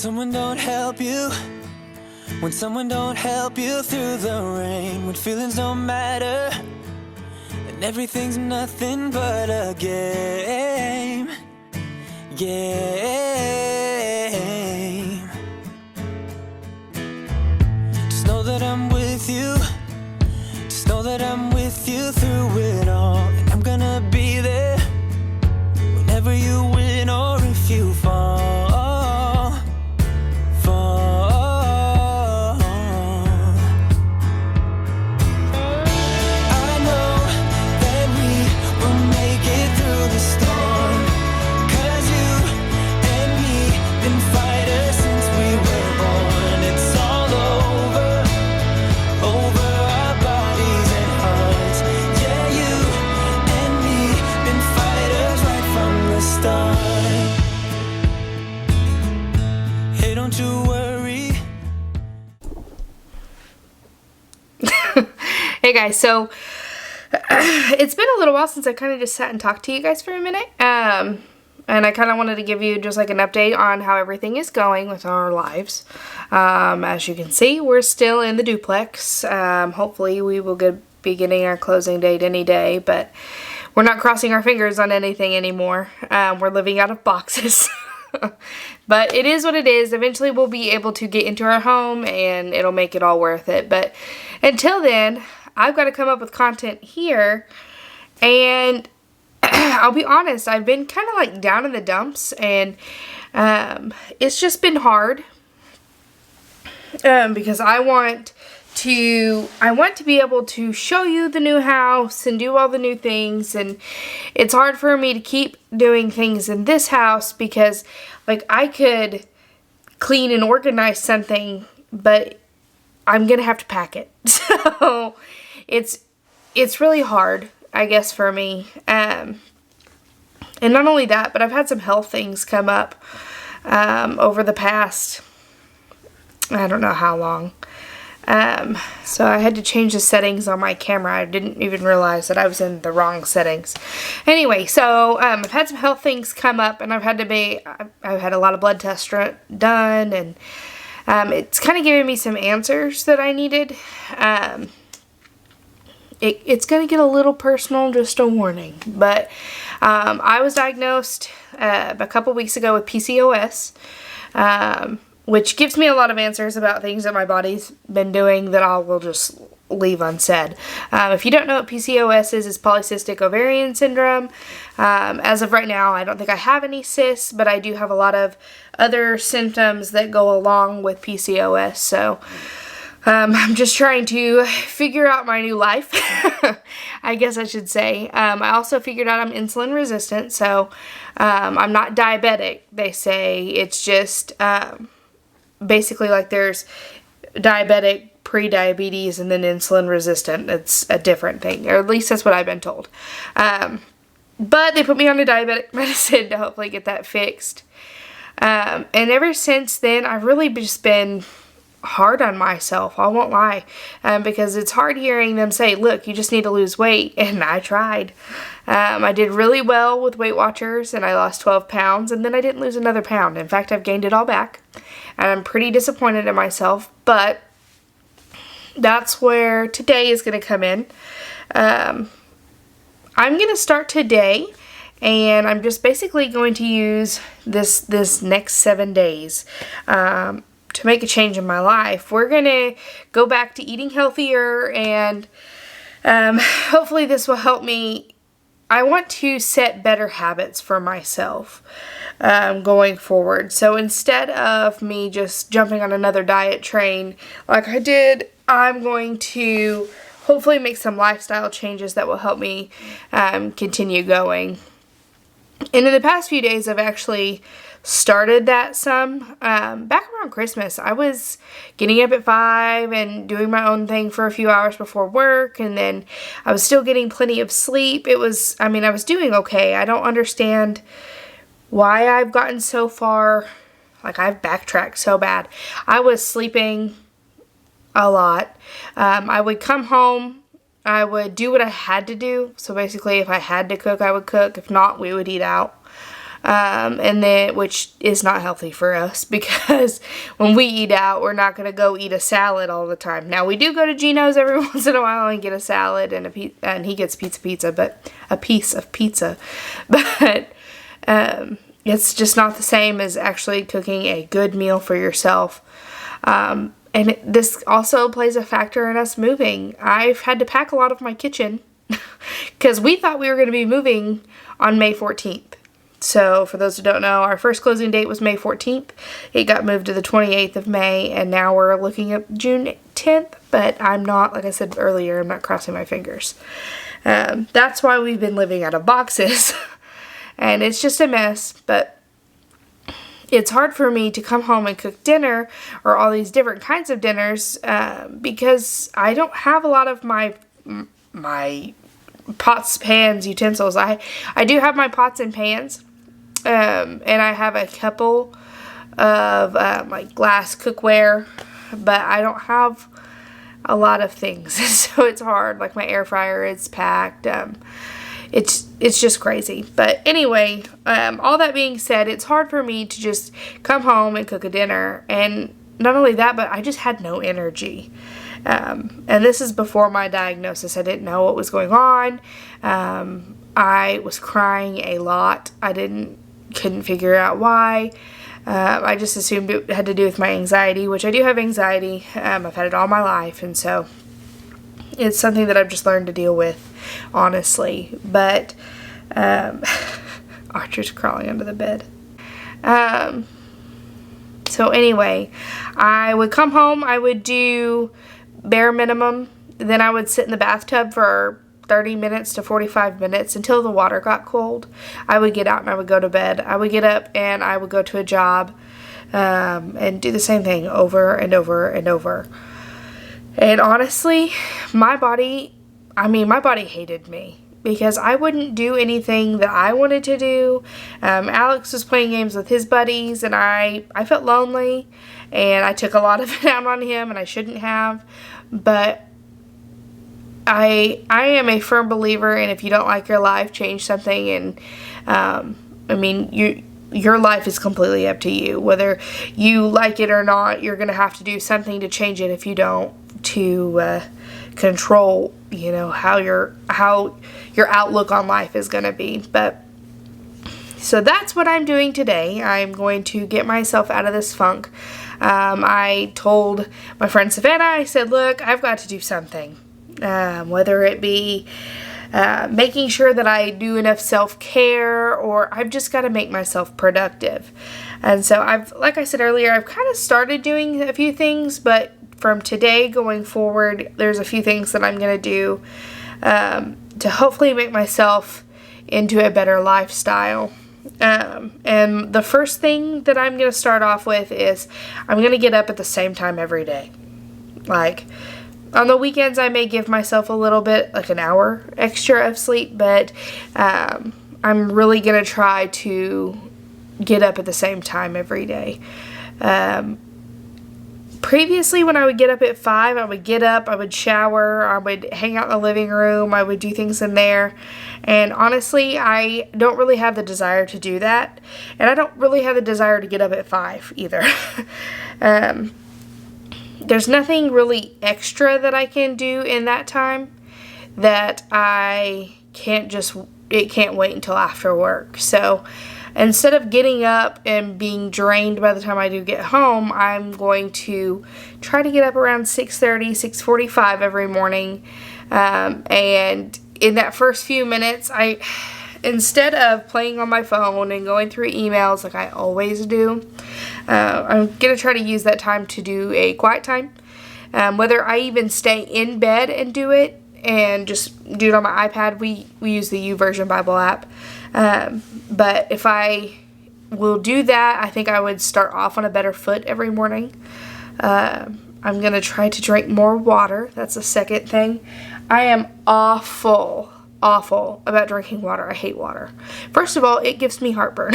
someone don't help you, when someone don't help you through the rain, when feelings don't matter and everything's nothing but a game. Just know that I'm with you, just know that I'm with you through it all, and I'm gonna be there whenever you win or if you fall. Hey guys, so it's been a little while since I kind of just sat and talked to you guys for a minute, and I kind of wanted to give you just like an update on how everything is going with our lives. As you can see, we're still in the duplex. Hopefully we will be getting our closing date any day, but we're not crossing our fingers on anything anymore. We're living out of boxes. But it is what it is. Eventually we'll be able to get into our home and it'll make it all worth it. But until then, I've got to come up with content here, and I'll be honest, I've been kind of like down in the dumps, and it's just been hard because I want to be able to show you the new house and do all the new things, and it's hard for me to keep doing things in this house because like I could clean and organize something, but I'm gonna have to pack it. So it's really hard, I guess, for me. And not only that, but I've had some health things come up over the past, I don't know how long. So I had to change the settings on my camera. I didn't even realize that I was in the wrong settings. Anyway, so I've had some health things come up, and I've had a lot of blood tests done, and it's kind of giving me some answers that I needed. It's going to get a little personal, just a warning. But I was diagnosed a couple weeks ago with PCOS, which gives me a lot of answers about things that my body's been doing that I will just leave unsaid. If you don't know what PCOS is, it's polycystic ovarian syndrome. As of right now, I don't think I have any cysts, but I do have a lot of other symptoms that go along with PCOS. So I'm just trying to figure out my new life, I guess I should say. I also figured out I'm insulin resistant, so I'm not diabetic. They say it's just basically like there's diabetic, pre-diabetes, and then insulin resistant. It's a different thing, or at least that's what I've been told. But they put me on a diabetic medicine to hopefully get that fixed. And ever since then, I've really just been hard on myself, I won't lie, because it's hard hearing them say, look, you just need to lose weight, and I tried. I did really well with Weight Watchers, and I lost 12 pounds, and then I didn't lose another pound. In fact, I've gained it all back, and I'm pretty disappointed in myself, but that's where today is going to come in. I'm going to start today, and I'm just basically going to use this next 7 days to make a change in my life. We're going to go back to eating healthier, and hopefully this will help me. I want to set better habits for myself going forward. So instead of me just jumping on another diet train like I did, I'm going to hopefully make some lifestyle changes that will help me continue going. And in the past few days, I've actually started that some. Back around Christmas, I was getting up at 5 and doing my own thing for a few hours before work, and then I was still getting plenty of sleep. I was doing okay. I don't understand why I've gotten so far. Like, I've backtracked so bad. I was sleeping a lot. I would come home, I would do what I had to do. So basically, if I had to cook, I would cook. If not, we would eat out. and then, which is not healthy for us, because when we eat out, we're not going to go eat a salad all the time. Now, we do go to Gino's every once in a while and get a salad, and he gets pizza, but a piece of pizza, but it's just not the same as actually cooking a good meal for yourself. And this also plays a factor in us moving. I've had to pack a lot of my kitchen because we thought we were going to be moving on May 14th. So for those who don't know, our first closing date was May 14th. It got moved to the 28th of May, and now we're looking at June 10th. But I'm not, like I said earlier, I'm not crossing my fingers. That's why we've been living out of boxes. And it's just a mess, but it's hard for me to come home and cook dinner or all these different kinds of dinners because I don't have a lot of my pots, pans, utensils. I do have my pots and pans, and I have a couple of like glass cookware, but I don't have a lot of things, so it's hard. Like my air fryer is packed. It's just crazy. But anyway, all that being said, it's hard for me to just come home and cook a dinner. And not only that, but I just had no energy. And this is before my diagnosis. I didn't know what was going on. I was crying a lot. Couldn't figure out why. I just assumed it had to do with my anxiety, which I do have anxiety. I've had it all my life. And so it's something that I've just learned to deal with, honestly. But Archer's crawling under the bed. So anyway, I would come home, I would do bare minimum, then I would sit in the bathtub for 30 minutes to 45 minutes until the water got cold. I would get out and I would go to bed. I would get up and I would go to a job and do the same thing over and over and over. And honestly, my body hated me because I wouldn't do anything that I wanted to do. Alex was playing games with his buddies, and I felt lonely, and I took a lot of it out on him, and I shouldn't have. But I am a firm believer in if you don't like your life, change something. And your life is completely up to you. Whether you like it or not, you're going to have to do something to change it if you don't, to control, how your outlook on life is going to be. But so that's what I'm doing today. I'm going to get myself out of this funk. I told my friend Savannah, I said, look, I've got to do something. Whether it be making sure that I do enough self-care, or I've just got to make myself productive. And so like I said earlier, I've kind of started doing a few things, but from today going forward, there's a few things that I'm going to do to hopefully make myself into a better lifestyle. And the first thing that I'm going to start off with is I'm going to get up at the same time every day. Like, on the weekends, I may give myself a little bit, like an hour extra of sleep, but I'm really going to try to get up at the same time every day. Previously, when I would get up at 5, I would get up, I would shower, I would hang out in the living room, I would do things in there. And honestly, I don't really have the desire to do that. And I don't really have the desire to get up at 5 either. There's nothing really extra that I can do in that time that it can't wait until after work. So instead of getting up and being drained by the time I do get home, I'm going to try to get up around 6:30, 6:45 every morning. And in that first few minutes, instead of playing on my phone and going through emails like I always do, I'm going to try to use that time to do a quiet time. Whether I even stay in bed and do it and just do it on my iPad, we use the YouVersion Bible app. But if I will do that, I think I would start off on a better foot every morning. I'm going to try to drink more water. That's the second thing. I am awful about drinking water. I hate water. First of all, it gives me heartburn.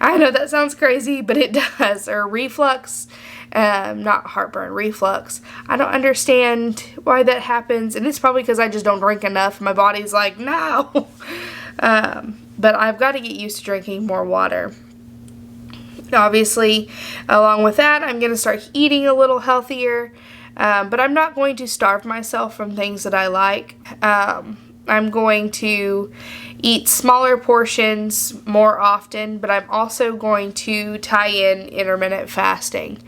I know that sounds crazy, but it does. Or reflux. Not heartburn, reflux. I don't understand why that happens, and it's probably because I just don't drink enough. My body's like, no. But I've got to get used to drinking more water. Obviously, along with that, I'm going to start eating a little healthier, but I'm not going to starve myself from things that I like. I'm going to eat smaller portions more often, but I'm also going to tie in intermittent fasting.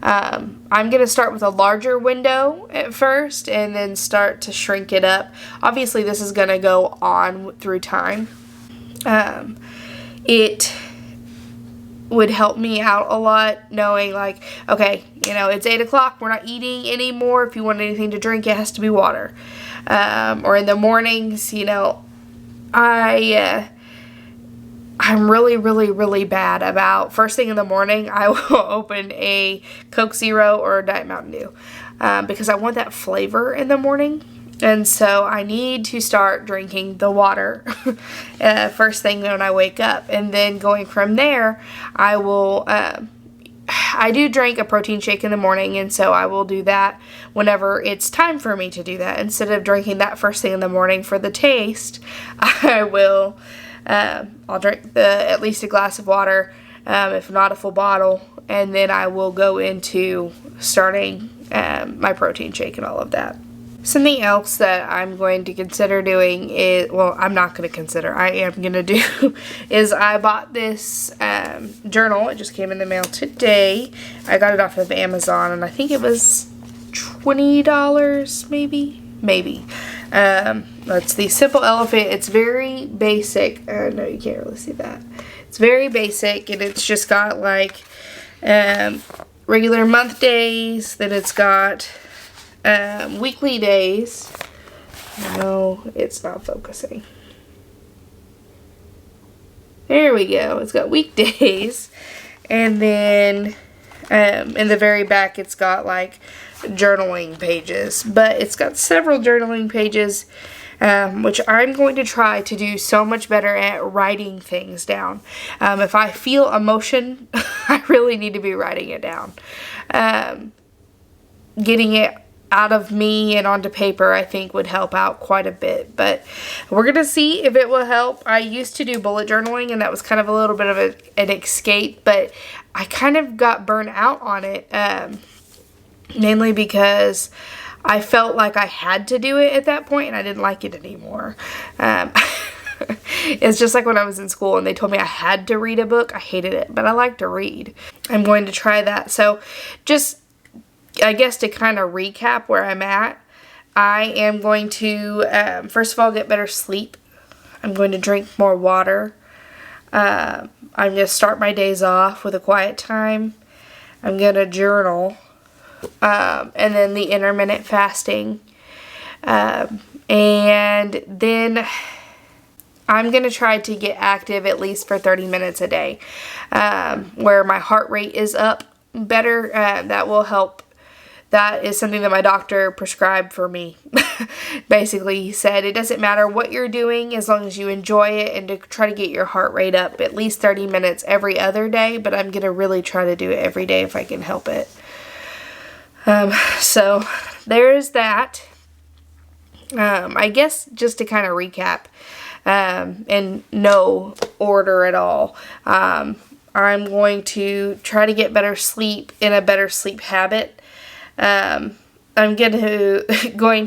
I'm going to start with a larger window at first and then start to shrink it up. Obviously, this is going to go on through time. It would help me out a lot knowing, like, okay, you know, it's 8 o'clock, we're not eating anymore. If you want anything to drink, it has to be water. Or in the mornings, you know, I'm really, really, really bad about first thing in the morning, I will open a Coke Zero or a Diet Mountain Dew, because I want that flavor in the morning. And so I need to start drinking the water first thing when I wake up. And then going from there, I will, I do drink a protein shake in the morning, and so I will do that whenever it's time for me to do that. Instead of drinking that first thing in the morning for the taste, I will, I'll drink at least a glass of water, if not a full bottle, and then I will go into starting my protein shake and all of that. Something else that I'm going to consider doing is, well, I'm not going to consider, I am going to do, is I bought this journal. It just came in the mail today. I got it off of Amazon, and I think it was $20, maybe. It's the Simple Elephant. It's very basic. No, you can't really see that. It's very basic, and it's just got, like, regular month days, then it's got weekly days. No, it's not focusing. There we go. It's got weekdays, and then in the very back it's got like journaling pages, but it's got several journaling pages, which I'm going to try to do so much better at writing things down. If I feel emotion, I really need to be writing it down. Getting it out of me and onto paper, I think, would help out quite a bit, but we're gonna see if it will help. I used to do bullet journaling, and that was kind of a little bit of an escape, but I kind of got burnt out on it, mainly because I felt like I had to do it at that point, and I didn't like it anymore. It's just like when I was in school and they told me I had to read a book. I hated it, but I like to read. I'm going to try that. So just, I guess, to kind of recap where I'm at, I am going to, first of all, get better sleep. I'm going to drink more water. I'm going to start my days off with a quiet time. I'm going to journal. And then the intermittent fasting. And then I'm going to try to get active at least for 30 minutes a day, where my heart rate is up better. That will help. That is something that my doctor prescribed for me. Basically, he said it doesn't matter what you're doing as long as you enjoy it, and to try to get your heart rate up at least 30 minutes every other day, but I'm going to really try to do it every day if I can help it. So there's that. I guess just to kind of recap, in no order at all, I'm going to try to get better sleep in a better sleep habit. I'm going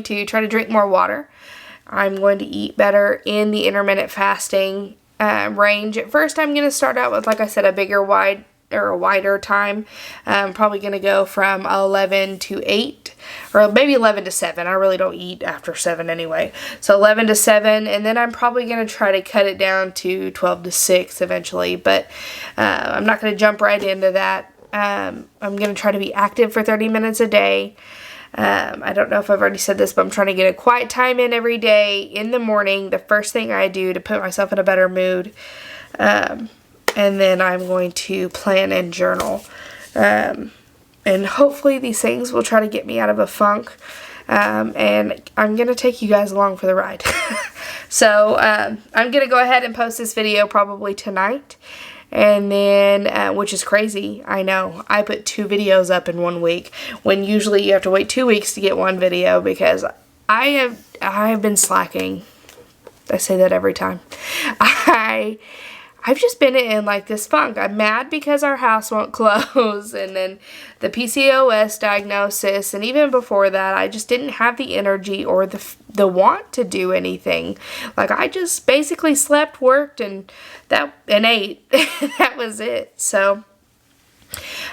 to try to drink more water. I'm going to eat better in the intermittent fasting range. At first, I'm going to start out with, like I said, a wider time. I'm probably going to go from 11 to 8, or maybe 11 to 7. I really don't eat after 7 anyway. So 11 to 7, and then I'm probably going to try to cut it down to 12 to 6 eventually, but I'm not going to jump right into that. I'm going to try to be active for 30 minutes a day. I don't know if I've already said this, but I'm trying to get a quiet time in every day in the morning, the first thing I do to put myself in a better mood. And then I'm going to plan and journal. And hopefully these things will try to get me out of a funk. And I'm going to take you guys along for the ride. So I'm going to go ahead and post this video probably tonight. And then, which is crazy, I know. I put 2 videos up in 1 week, when usually you have to wait 2 weeks to get 1 video, because I have been slacking. I say that every time. I I've just been in like this funk. I'm mad because our house won't close, and then the PCOS diagnosis, and even before that, I just didn't have the energy or the want to do anything. Like, I just basically slept, worked, and ate. That was it. So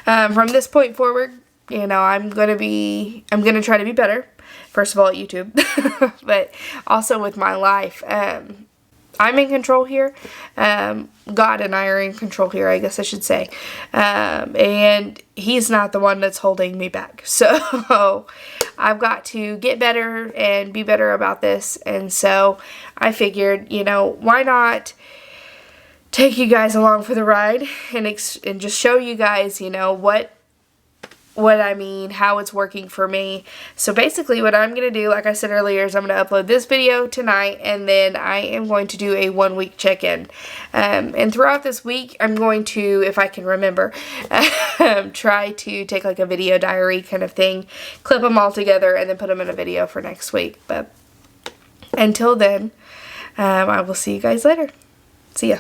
from this point forward, you know, I'm gonna try to be better. First of all, at YouTube, but also with my life. I'm in control here. God and I are in control here, I guess I should say. And he's not the one that's holding me back. So I've got to get better and be better about this. And so I figured, you know, why not take you guys along for the ride and just show you guys, you know, what I mean, how it's working for me. So basically what I'm going to do, like I said earlier, is I'm going to upload this video tonight, and then I am going to do a 1-week check-in. And throughout this week, I'm going to, if I can remember, try to take like a video diary kind of thing, clip them all together, and then put them in a video for next week. But until then, I will see you guys later. See ya.